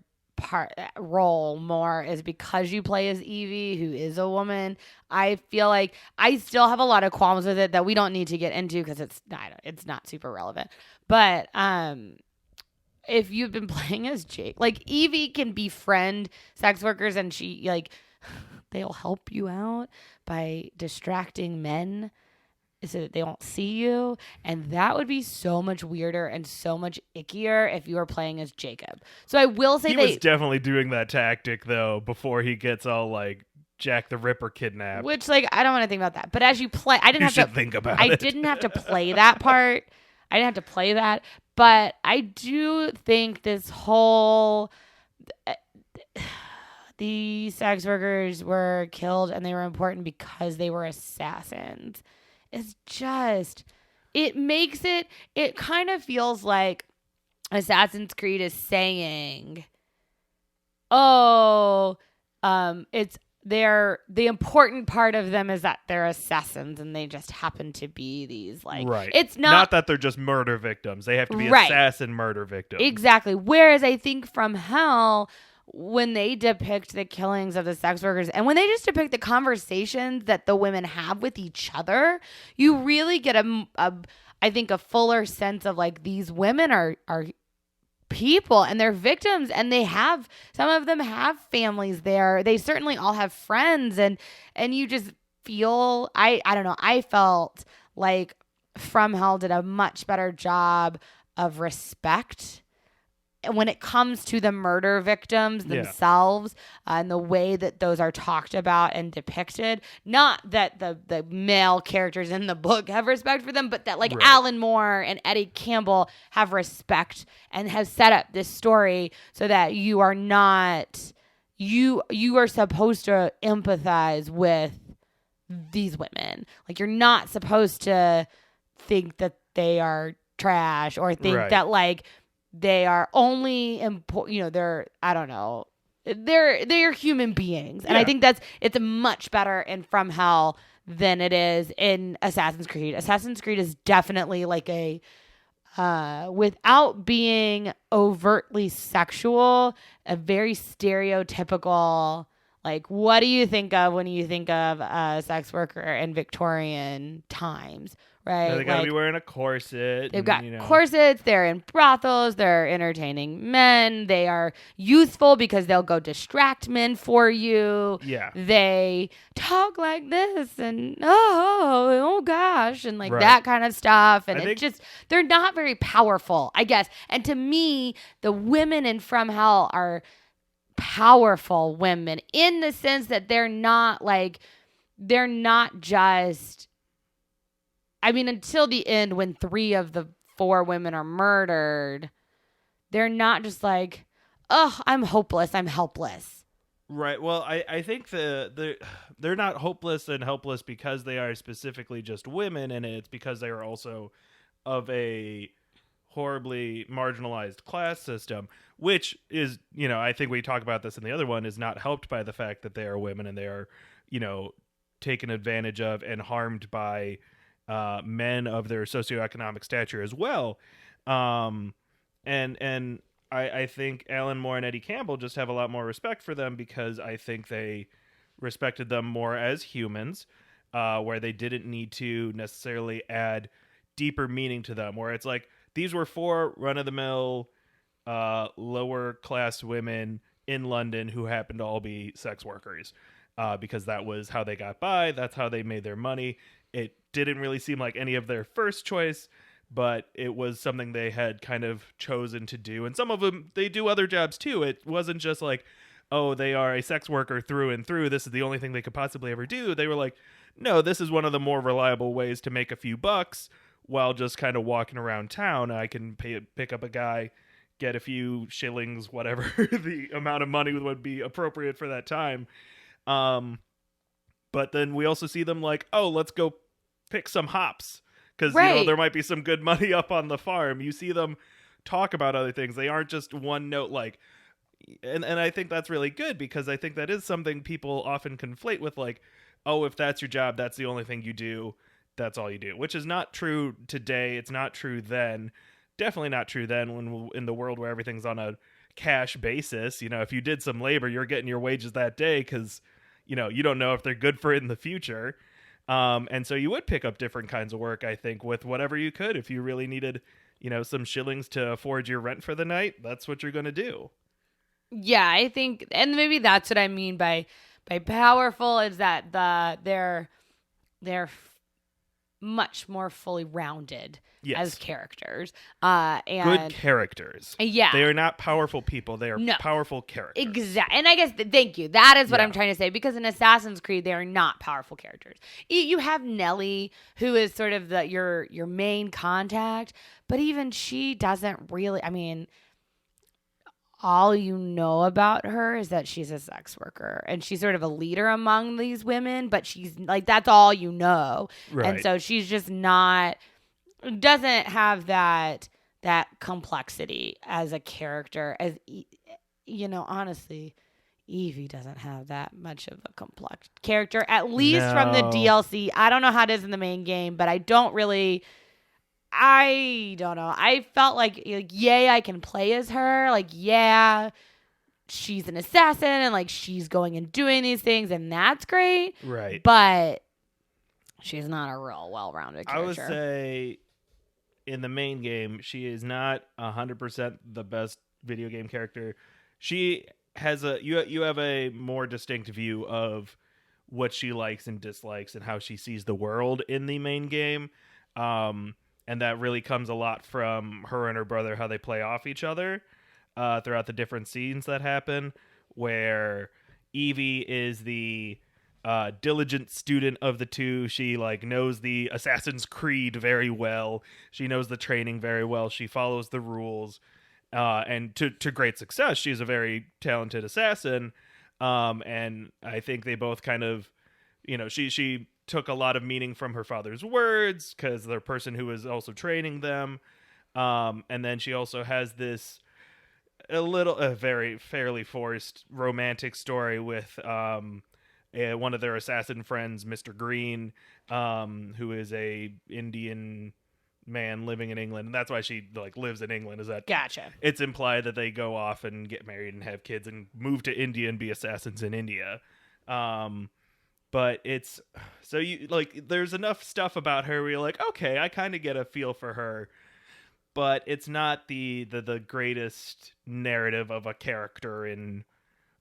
role more is because you play as Evie, who is a woman. I feel like I still have a lot of qualms with it that we don't need to get into because it's not super relevant. But if you've been playing as Jake, like Evie can befriend sex workers and she like they'll help you out by distracting men so that they won't see you. And that would be so much weirder and so much ickier if you were playing as Jacob. So I will say he was definitely doing that tactic though before he gets all like Jack the Ripper kidnapped. Which like I don't want to think about that. But as you play, I didn't have to think about it. I didn't have to play that part. I didn't have to play that. But I do think this whole the sex workers were killed and they were important because they were assassins. It's just, it kind of feels like Assassin's Creed is saying, oh, the important part of them is that they're assassins and they just happen to be these like, right. It's not that they're just murder victims. They have to be right. assassin murder victims. Exactly. Whereas I think From Hell, when they depict the killings of the sex workers and when they just depict the conversations that the women have with each other, you really get I think a fuller sense of like these women are people and they're victims and some of them have families there. They certainly all have friends and you just feel, I don't know, I felt like From Hell did a much better job of respect when it comes to the murder victims themselves and the way that those are talked about and depicted. Not that the male characters in the book have respect for them, but that like Alan Moore and Eddie Campbell have respect and have set up this story so that you are not, you are supposed to empathize with these women. Like you're not supposed to think that they are trash or think that like, they are only important, you know, they're human beings. And I think it's much better in From Hell than it is in Assassin's Creed. Assassin's Creed is definitely like a, without being overtly sexual, a very stereotypical, like, what do you think of when you think of a sex worker in Victorian times? Right. They gotta be wearing a corset. They've got corsets. They're in brothels. They're entertaining men. They are useful because they'll go distract men for you. Yeah. They talk like this and oh gosh and like that kind of stuff. And they're not very powerful, I guess. And to me, the women in From Hell are powerful women in the sense that they're not just. I mean, until the end, when 3 of the 4 women are murdered, they're not just like, oh, I'm hopeless, I'm helpless. Right. Well, I think they're not hopeless and helpless because they are specifically just women, and it's because they are also of a horribly marginalized class system, which is, you know, I think we talk about this in the other one, is not helped by the fact that they are women and they are, you know, taken advantage of and harmed by men of their socioeconomic stature as well. And I think Alan Moore and Eddie Campbell just have a lot more respect for them because I think they respected them more as humans, where they didn't need to necessarily add deeper meaning to them, where it's like, these were 4 run-of-the-mill lower class women in London who happened to all be sex workers, because that was how they got by. That's how they made their money. It didn't really seem like any of their first choice, but it was something they had kind of chosen to do. And some of them, they do other jobs too. It wasn't just like, oh, they are a sex worker through and through. This is the only thing they could possibly ever do. They were like, no, this is one of the more reliable ways to make a few bucks while just kind of walking around town. I can pick up a guy, get a few shillings, whatever the amount of money would be appropriate for that time. But then we also see them like, oh, let's go pick some hops, because there might be some good money up on the farm. You see them talk about other things. They aren't just one note like, and I think that's really good, because I think that is something people often conflate with like, oh, if that's your job, that's the only thing you do. That's all you do, which is not true today. It's not true then. Definitely not true then, when in the world where everything's on a cash basis. If you did some labor, you're getting your wages that day, because you don't know if they're good for it in the future. And so you would pick up different kinds of work, I think, with whatever you could. If you really needed, some shillings to afford your rent for the night, that's what you're going to do. Yeah, I think, and maybe that's what I mean by powerful, is that they're much more fully rounded as characters. And good characters. Yeah. They are not powerful people. They are powerful characters. Exactly. And I guess, thank you. That is what I'm trying to say, because in Assassin's Creed, they are not powerful characters. You have Nellie, who is sort of your main contact, but even she doesn't really, all you know about her is that she's a sex worker, and she's sort of a leader among these women, but she's like, that's all you know. Right. And so she's just doesn't have that complexity as a character, as, honestly, Evie doesn't have that much of a complex character, at least from the DLC. I don't know how it is in the main game, but I don't know. I felt like, yay, I can play as her. Like, yeah, she's an assassin, and like she's going and doing these things, and that's great. Right. But she's not a real well-rounded character. I would say in the main game, she is not 100% the best video game character. She has you have a more distinct view of what she likes and dislikes and how she sees the world in the main game. And that really comes a lot from her and her brother, how they play off each other throughout the different scenes that happen, where Evie is the diligent student of the two. She knows the Assassin's Creed very well. She knows the training very well. She follows the rules, and to great success. She's a very talented assassin, and I think they both kind of, she took a lot of meaning from her father's words, because the person who was also training them, and then she also has this a very fairly forced romantic story with one of their assassin friends, Mr. Green, who is a Indian man living in England, and that's why she lives in England. Is that gotcha? It's implied that they go off and get married and have kids and move to India and be assassins in India. But it's so there's enough stuff about her where you're like, okay, I kind of get a feel for her, but it's not the greatest narrative of a character in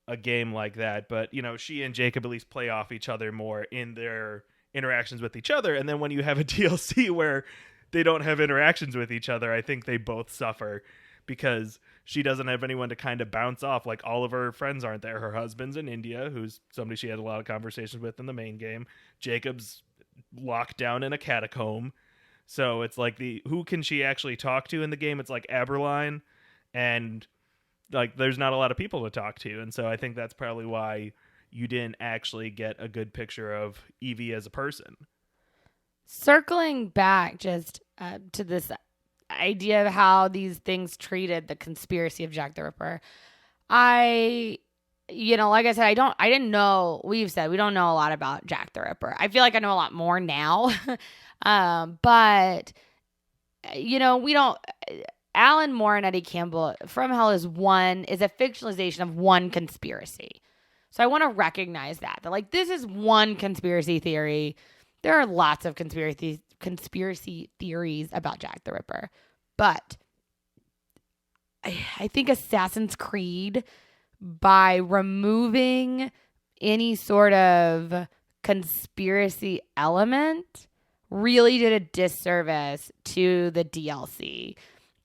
a game like that. But she and Jacob at least play off each other more in their interactions with each other. And then when you have a DLC where they don't have interactions with each other, I think they both suffer, because she doesn't have anyone to kind of bounce off. Like, all of her friends aren't there. Her husband's in India, who's somebody she had a lot of conversations with in the main game. Jacob's locked down in a catacomb. So it's like, who can she actually talk to in the game? It's like Aberline, and there's not a lot of people to talk to. And so I think that's probably why you didn't actually get a good picture of Evie as a person. Circling back just to this idea of how these things treated the conspiracy of Jack the Ripper, like I said, I didn't know. We've said we don't know a lot about Jack the Ripper. I feel like I know a lot more now. But we don't. Alan Moore and Eddie Campbell, From Hell is a fictionalization of one conspiracy. So I want to recognize that this is one conspiracy theory. There are lots of conspiracy theories about Jack the Ripper, but I think Assassin's Creed by removing any sort of conspiracy element, really did a disservice to the DLC.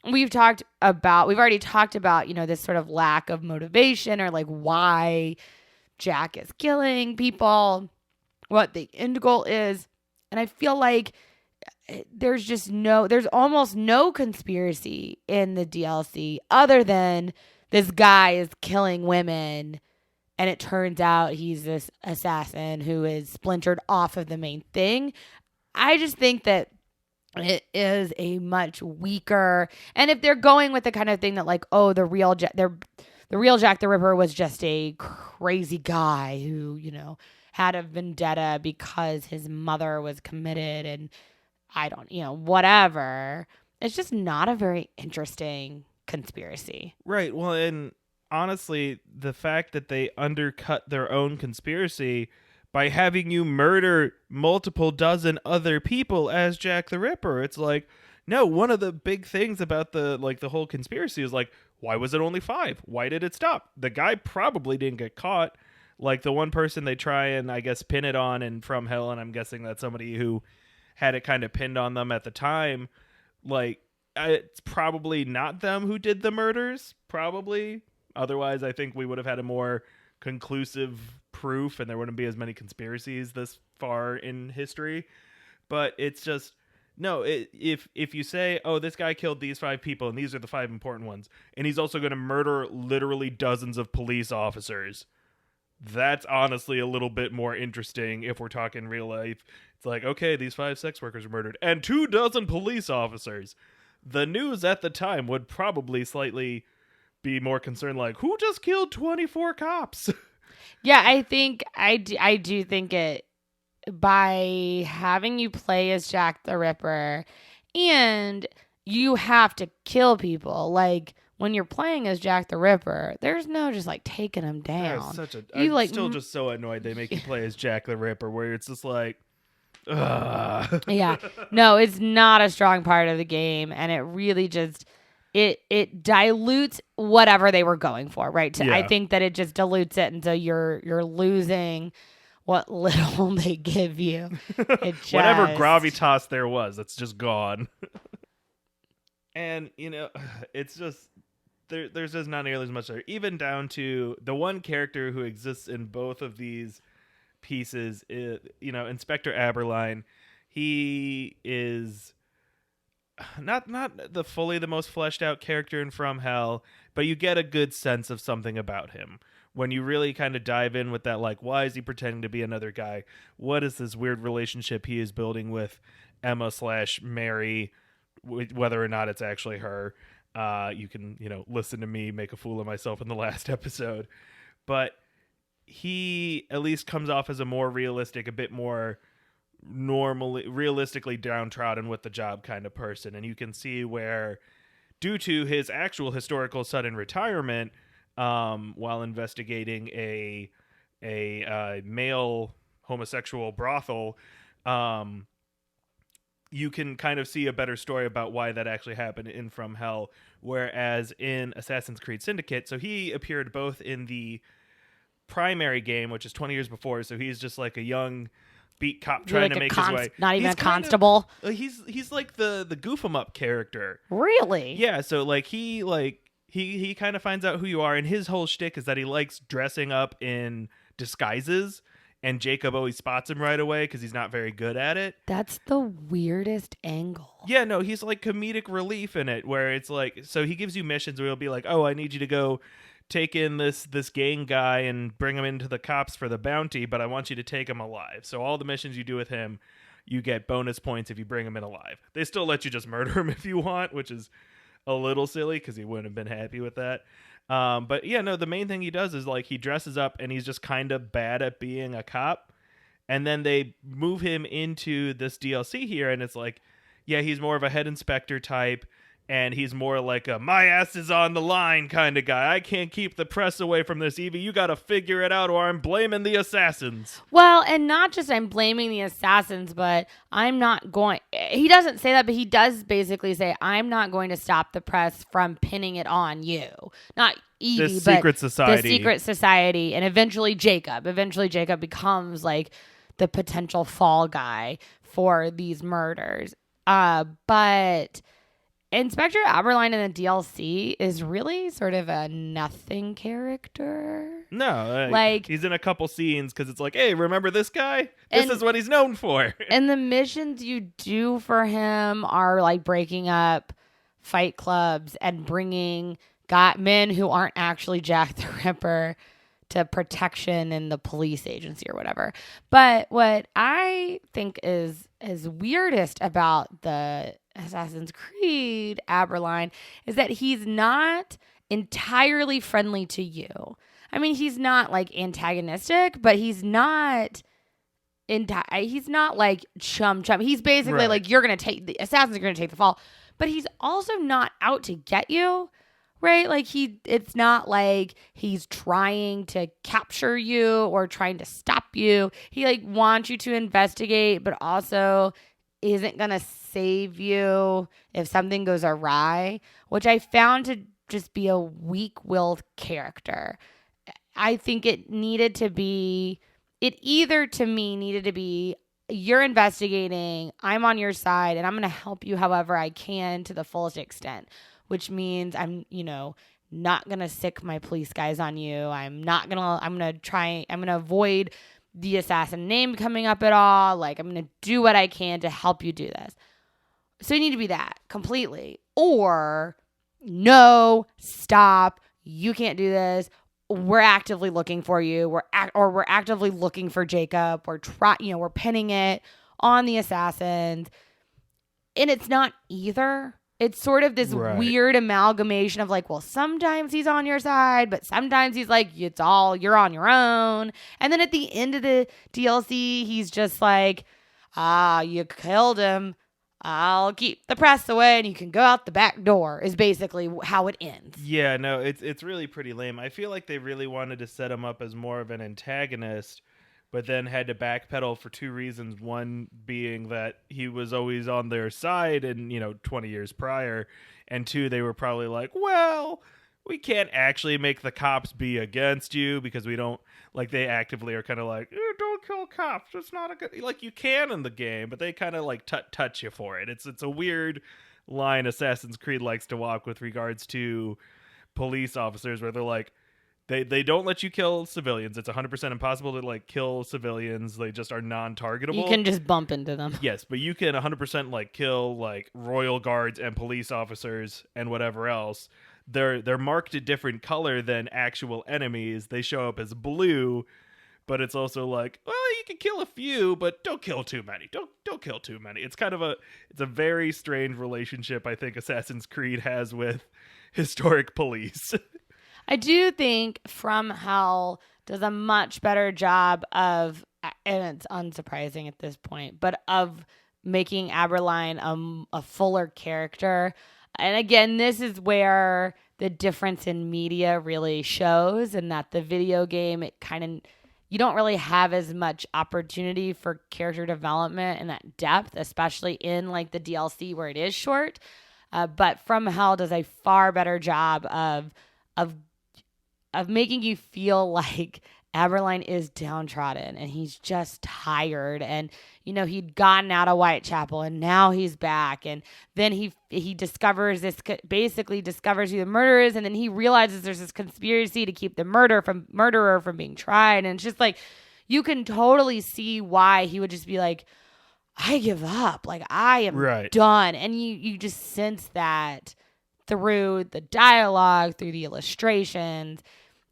We've already talked about, this sort of lack of motivation, or like why Jack is killing people, what the end goal is. And I feel like there's almost no conspiracy in the DLC other than this guy is killing women, and it turns out he's this assassin who is splintered off of the main thing. I just think that it is a much weaker, and if they're going with the kind of thing that like, oh, the real Jack the Ripper was just a crazy guy who, had a vendetta because his mother was committed, and whatever. It's just not a very interesting conspiracy. Right. Well, and honestly, the fact that they undercut their own conspiracy by having you murder multiple dozen other people as Jack the Ripper, it's like, no, one of the big things about the whole conspiracy is like, why was it only 5? Why did it stop? The guy probably didn't get caught. Like the one person they try and I guess pin it on and From Hell, and I'm guessing that's somebody who had it kind of pinned on them at the time. Like, it's probably not them who did the murders, probably. Otherwise, I think we would have had a more conclusive proof and there wouldn't be as many conspiracies this far in history. But it's just, no, if you say, oh, this guy killed these 5 people and these are the 5 important ones, and he's also going to murder literally dozens of police officers, that's honestly a little bit more interesting if we're talking real life. It's like, okay, these 5 sex workers were murdered and 24 police officers. The news at the time would probably slightly be more concerned, like, who just killed 24 cops? Yeah, I think I do think it, by having you play as Jack the Ripper, and you have to kill people. Like, when you're playing as Jack the Ripper, there's no just like taking them down. I'm still just so annoyed they make you play as Jack the Ripper, where it's just like, ugh. Yeah, no, it's not a strong part of the game, and it really just it dilutes whatever they were going for, right? Yeah. I think that it just dilutes it, and so you're losing what little they give you. It just... Whatever gravitas there was, it's just gone. And it's just there's just not nearly as much there. Even down to the one character who exists in both of these pieces, Inspector Aberline. He is not the most fleshed out character in From Hell, but you get a good sense of something about him when you really kind of dive in with that, like, why is he pretending to be another guy? What is this weird relationship he is building with Emma/Mary, whether or not it's actually her? You can, listen to me make a fool of myself in the last episode. But he at least comes off as a more realistic, a bit more realistically downtrodden with the job kind of person. And you can see where, due to his actual historical sudden retirement, while investigating a male homosexual brothel, you can kind of see a better story about why that actually happened in From Hell. Whereas in Assassin's Creed Syndicate, so he appeared both in the primary game, which is 20 years before, so he's just like a young beat cop trying to make his way. Not even a constable. He's like the goof 'em up character. Really? Yeah. So he kind of finds out who you are, and his whole shtick is that he likes dressing up in disguises, and Jacob always spots him right away because he's not very good at it. That's the weirdest angle. Yeah, no, he's like comedic relief in it, where it's like, so he gives you missions where he'll be like, oh, I need you to go take in this gang guy and bring him into the cops for the bounty, but I want you to take him alive. So all the missions you do with him, you get bonus points if you bring him in alive. They still let you just murder him if you want, which is a little silly because he wouldn't have been happy with that. But yeah, no, the main thing he does is like he dresses up and he's just kind of bad at being a cop. And then they move him into this DLC here, and it's like, yeah, he's more of a head inspector type, and he's more like a my ass is on the line kind of guy. I can't keep the press away from this, Evie. You got to figure it out or I'm blaming the assassins. Well, and not just I'm blaming the assassins, but I'm not going... He doesn't say that, but he does basically say, I'm not going to stop the press from pinning it on you. Not Evie, the but secret society. the secret society, and eventually Jacob. Eventually Jacob becomes like the potential fall guy for these murders. But Inspector Aberline in the DLC is really sort of a nothing character. No, Like, he's in a couple scenes because it's like, hey, remember this guy? This is what he's known for. And the missions you do for him are like breaking up fight clubs and bringing men who aren't actually Jack the Ripper to protection in the police agency or whatever. But what I think is weirdest about the Assassin's Creed Aberline is that he's not entirely friendly to you. I mean, he's not like antagonistic, but he's not like chum. He's basically like, the assassins are gonna take the fall, but he's also not out to get you, right? Like it's not like he's trying to capture you or trying to stop you. He like wants you to investigate, but also isn't gonna save you if something goes awry, which I found to just be a weak-willed character. I think it needed to be, you're investigating, I'm on your side, and I'm going to help you however I can to the fullest extent, which means I'm not going to sick my police guys on you. I'm going to avoid the assassin name coming up at all. Like, I'm going to do what I can to help you do this. So you need to be that completely. Or, no, stop, you can't do this. We're actively looking for you. We're actively looking for Jacob. We're pinning it on the assassins. And it's not either. It's sort of this weird amalgamation of like, well, sometimes he's on your side, but sometimes he's like, you're on your own. And then at the end of the DLC, he's just like, you killed him. I'll keep the press away and you can go out the back door is basically how it ends. Yeah, no, it's really pretty lame. I feel like they really wanted to set him up as more of an antagonist, but then had to backpedal for two reasons. One being that he was always on their side and, 20 years prior. And two, they were probably like, well, we can't actually make the cops be against you because we don't, like, they actively are kind of like, don't kill cops. It's not a good, like, you can in the game, but they kind of like touch you for it. It's a weird line Assassin's Creed likes to walk with regards to police officers where they're like, they don't let you kill civilians. It's 100% impossible to like kill civilians. They just are non-targetable. You can just bump into them. Yes, but you can 100% like kill like royal guards and police officers and whatever else. They're marked a different color than actual enemies. They show up as blue, but it's also like, well, you can kill a few, but don't kill too many. Don't kill too many. It's kind of a very strange relationship I think Assassin's Creed has with historic police. I do think From Hell does a much better job of, and it's unsurprising at this point, but of making Aberline a fuller character. And again, this is where the difference in media really shows, and that the video game, you don't really have as much opportunity for character development and that depth, especially in like the DLC where it is short. But From Hell does a far better job of making you feel like Aberline is downtrodden and he's just tired, and he'd gotten out of Whitechapel and now he's back, and then he discovers who the murderer is, and then he realizes there's this conspiracy to keep the murderer from being tried, and it's just like you can totally see why he would just be like, I give up, like I am done, and you just sense that through the dialogue, through the illustrations.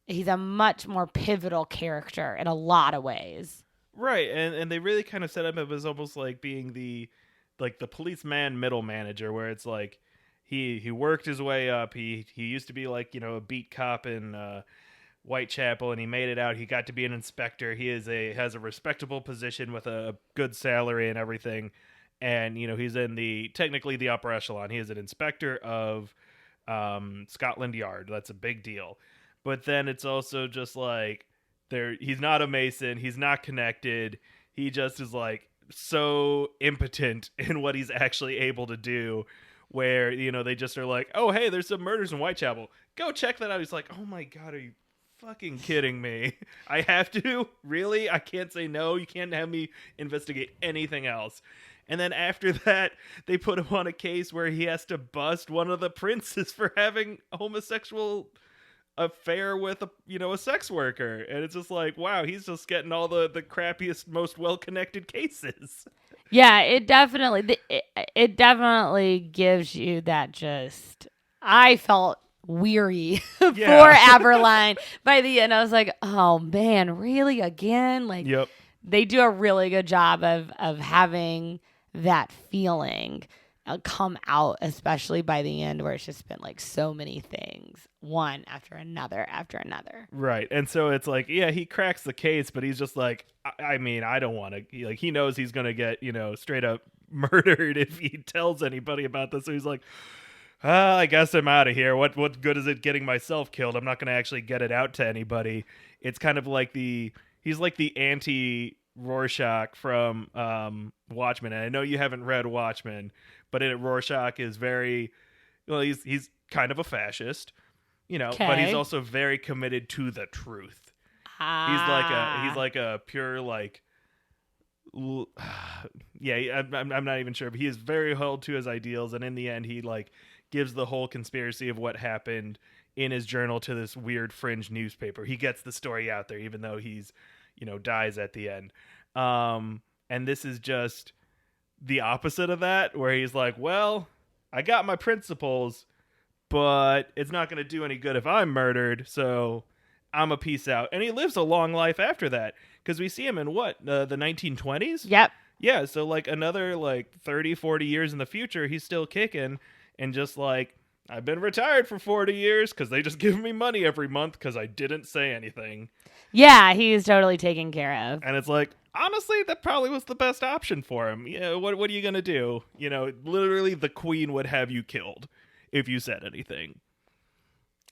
He's a much more pivotal character in a lot of ways. Right, and they really kind of set him up as almost like being the policeman middle manager, where it's like he worked his way up. He used to be like, a beat cop in Whitechapel, and he made it out. He got to be an inspector. He has a respectable position with a good salary and everything. And he's in technically the upper echelon. He is an inspector of Scotland Yard. That's a big deal. But then it's also just like he's not a Mason, he's not connected. He just is like so impotent in what he's actually able to do, where, you know, they just are like, oh, hey, there's some murders in Whitechapel. Go check that out. He's like, oh my God, are you fucking kidding me? I have to? Really? I can't say no. You can't have me investigate anything else. And then after that, they put him on a case where he has to bust one of the princes for having a homosexual affair with a sex worker. And it's just like, wow, he's just getting all the crappiest, most well-connected cases. Yeah, it definitely gives you that just. I felt weary for Aberline by the end. I was like, oh man, really again? Like, yep. They do a really good job of having that feeling come out, especially by the end, where it's just been like so many things, one after another after another. Right. And so it's like, yeah, he cracks the case, but he's just like, I mean, I don't want to, like, he knows he's going to get, straight up murdered if he tells anybody about this. So he's like, I guess I'm out of here. What good is it getting myself killed? I'm not going to actually get it out to anybody. It's kind of like he's like the anti Rorschach from Watchmen. And I know you haven't read Watchmen, but Rorschach is very, well, he's kind of a fascist, but he's also very committed to the truth. He's like a pure, like, yeah, I'm not even sure, but he is very held to his ideals. And in the end, he like gives the whole conspiracy of what happened in his journal to this weird fringe newspaper. He gets the story out there, even though he's, dies at the end. And this is just the opposite of that, where he's like, well, I got my principles, but it's not going to do any good if I'm murdered, so I'm a peace out. And he lives a long life after that, because we see him in what, the 1920s? Yep. Yeah, so like another like 30, 40 years in the future, he's still kicking, and just like, I've been retired for 40 years because they just give me money every month because I didn't say anything. Yeah, he's totally taken care of. And it's like, honestly, that probably was the best option for him. Yeah, what are you going to do? Literally the queen would have you killed if you said anything.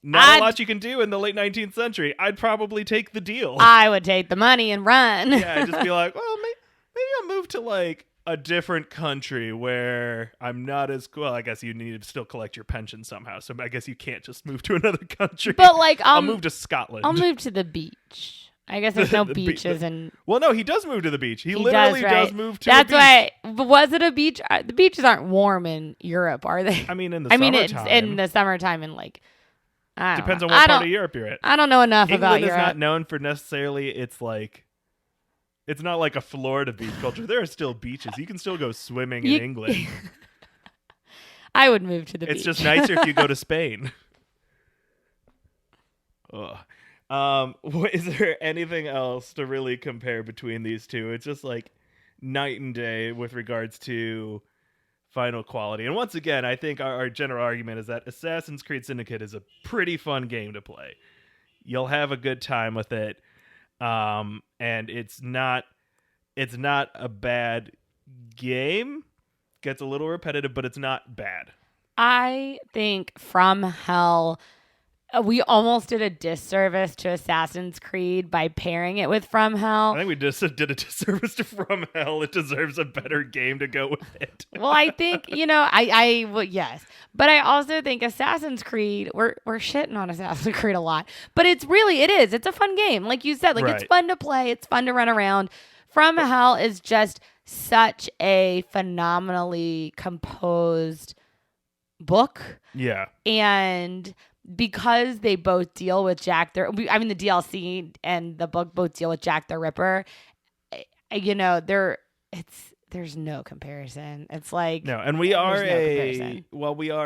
Not a lot you can do in the late 19th century. I'd probably take the deal. I would take the money and run. Yeah, I'd just be like, well, maybe I'll move to like a different country where I'm not as cool. I guess you need to still collect your pension somehow. So I guess you can't just move to another country. But like, I'll move to Scotland. I'll move to the beach. I guess there's no beaches and. Well, no, he does move to the beach. He literally does move to. That's the beach. why. But was it a beach? The beaches aren't warm in Europe, are they? I mean, in the summertime. It's in the summertime and like. Depends on what part of Europe you're at. I don't know enough about Europe. England is not known for necessarily. It's not like a Florida beach culture. There are still beaches. You can still go swimming in England. I would move to the beach. It's just nicer if you go to Spain. Ugh. Is there anything else to really compare between these two? It's just like night and day with regards to final quality. And once again, I think our general argument is that Assassin's Creed Syndicate is a pretty fun game to play. You'll have a good time with it. And it's not a bad game. Gets a little repetitive, but it's not bad. I think From Hell, we almost did a disservice to Assassin's Creed by pairing it with From Hell. I think we just did a disservice to From Hell. It deserves a better game to go with it. Well, I think, yes. But I also think Assassin's Creed, we're shitting on Assassin's Creed a lot. But it is. It's a fun game. Like you said, It's fun to play. It's fun to run around. From Hell is just such a phenomenally composed book. Yeah. And because they both deal with the DLC and the book both deal with Jack the Ripper, there's no comparison. It's like no, and we are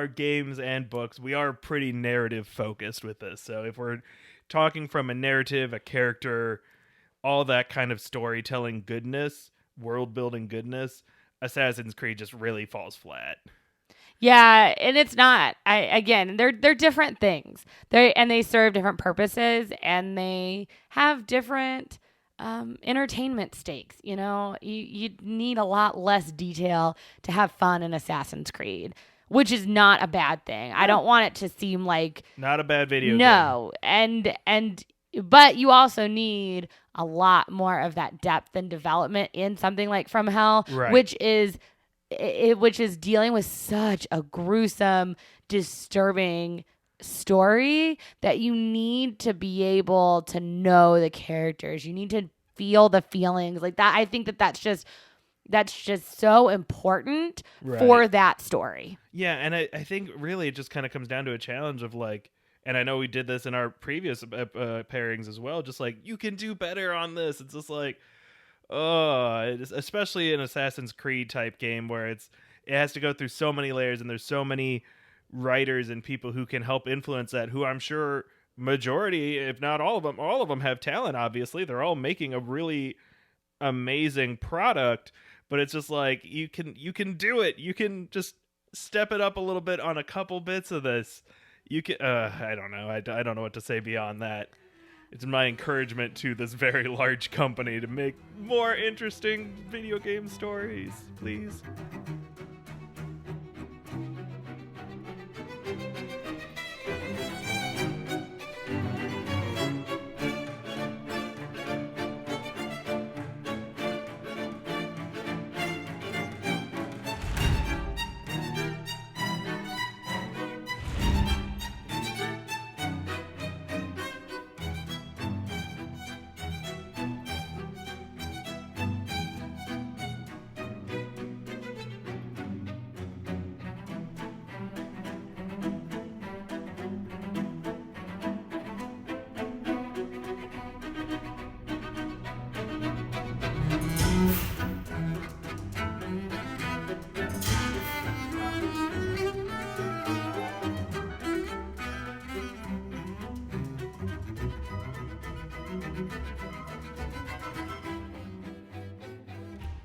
games and books. We are pretty narrative focused with this. So if we're talking from a narrative, a character, all that kind of storytelling goodness, world building goodness, Assassin's Creed just really falls flat. Yeah, and it's not. They're different things. They serve different purposes, and they have different entertainment stakes. You need a lot less detail to have fun in Assassin's Creed, which is not a bad thing. I don't want it to seem like not a bad video game. No, but you also need a lot more of that depth and development in something like From Hell, right. which is which is dealing with such a gruesome, disturbing story that you need to be able to know the characters. You need to feel the feelings like that. I think that that's just so important for that story. Yeah, and I think really it just kind of comes down to a challenge of like, and I know we did this in our previous pairings as well, just like, you can do better on this. It's just like, especially an Assassin's Creed type game where it has to go through so many layers and there's so many writers and people who can help influence that, who I'm sure majority, if not all of them have talent. Obviously, they're all making a really amazing product, but it's just like, you can do it. You can just step it up a little bit on a couple bits of this. You can I don't know. I don't know what to say beyond that. It's my encouragement to this very large company to make more interesting video game stories, please.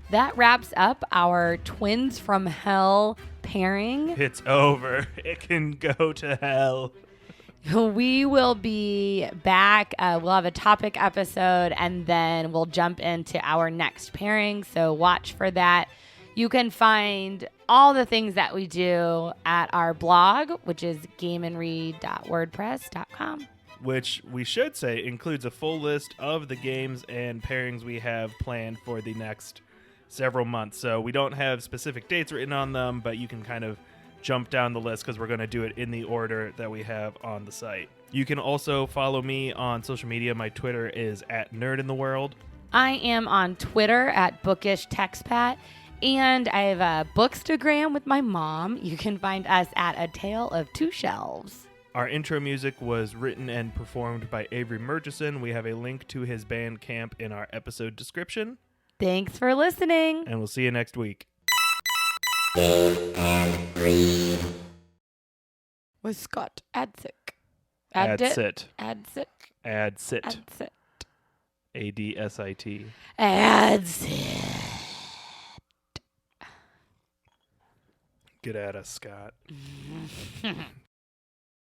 That wraps up our Twins from Hell pairing. It's over. It can go to hell. We will be back. We'll have a topic episode, and then we'll jump into our next pairing. So watch for that. You can find all the things that we do at our blog, which is gameandread.wordpress.com. Which we should say includes a full list of the games and pairings we have planned for the next several months. So we don't have specific dates written on them, but you can kind of jump down the list because we're going to do it in the order that we have on the site. You can also follow me on social media. My Twitter is @NerdInTheWorld. I am on Twitter @BookishTextPat, and I have a Bookstagram with my mom. You can find us at A Tale of Two Shelves. Our intro music was written and performed by Avery Murchison. We have a link to his Bandcamp in our episode description. Thanks for listening. And we'll see you next week. Game and Read. With Scott Adsit. Adsit. Adsit. Adsit. Adsit. ADSIT. Adsit. Get at us, Scott.